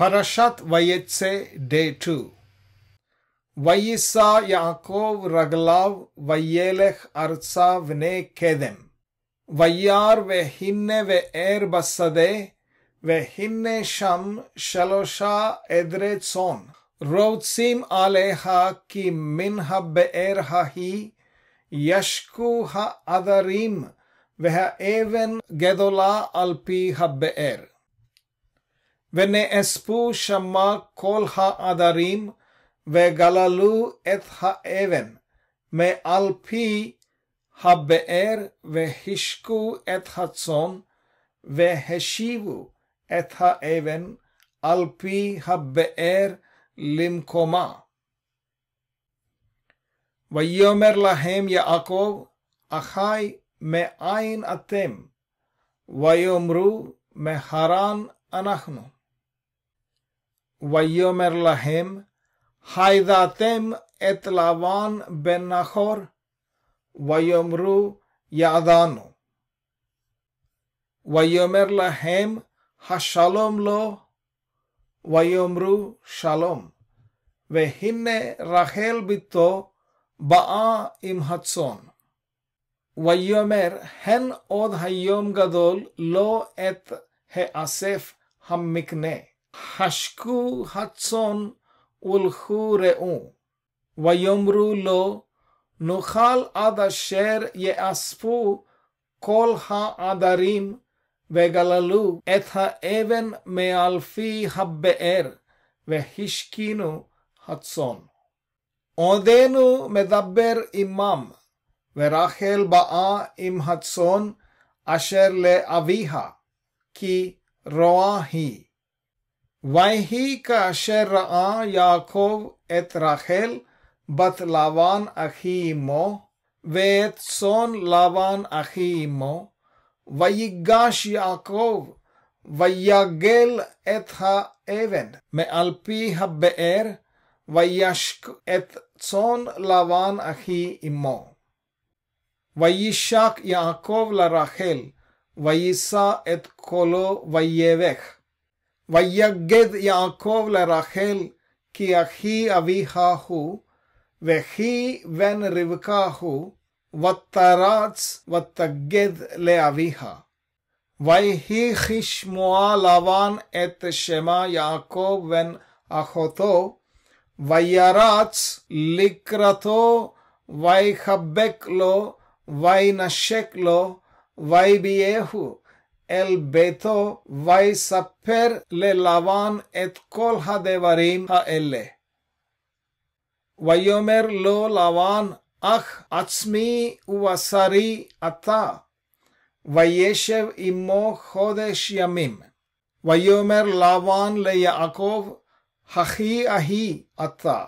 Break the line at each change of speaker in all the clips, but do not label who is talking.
Parashat Vayetze, Day 2. Vayisa Yaakov Raglav Vayelech Arza Vnei Kedem. Vayar Vehinne Ve'er Basade Vehinne Sham Shalosha Edre Tzon. Rotzim Aleha Ki Min HaBe'er Hahi Yashku HaAdarim Ve'Haeven Gedola Alpi HaBe'er. ונאספו שמה כל העדרים וגללו את האבן מעל פי הבאר והשקו את הצאן והשיבו את האבן על פי הבאר למקומה. ויאמר להם יעקב, אחי מאין אתם? ויאמרו, מהרן אנחנו. ויאמר להם, הידעתם את לבן בן נחור? ויאמרו, ידענו. ויאמר להם, השלום לו? ויאמרו, שלום. והנה רחל בתו באה עם הצאן. ויאמר, הן עוד היום גדול לא את האסף המקנה. חשקו הצאן ולכו ראו. ויאמרו לו, נאכל עד אשר יאספו כל העדרים וגללו את האבן מעל פי הבאר והשקינו הצאן. עודנו מדבר עמם, ורחל באה עם הצאן אשר לאביה, כי רואה היא. ויהי כאשר ראה יעקב את רחל בת לבן אחי אמו, ואת צאן לבן אחי אמו, ויגש יעקב ויגל את האבן מעל פי הבאר, וישק את צאן לבן אחי אמו. וישק יעקב לרחל, ויישא את קולו ויבך. ויגד יעקב לרחל, כי אחי אביה הוא, וכי בן רבקה הוא, ותרץ ותגד לאביה. ויהי כשמוע לבן את שמה יעקב בן אחותו, וירץ לקראתו, ויחבק לו, וינשק לו, ויביאהו אל ביתו, ויספר ללבן את כל הדברים האלה. ויאמר לו לבן, אך עצמי ובשרי אתה. וישב עמו חודש ימים. ויאמר לבן ליעקב, אחי אהי אתה,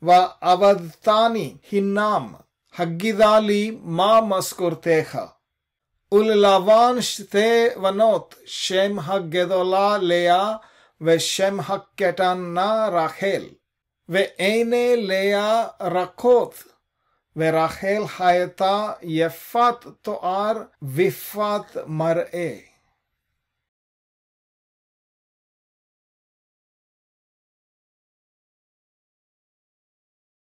ועבדתני חינם, הגידה לי מה משכורתך. וללבן שתי בנות, שם הגדולה לאה, ושם הקטנה רחל. ועיני לאה רכות, ורחל הייתה יפת תואר ויפת מראה.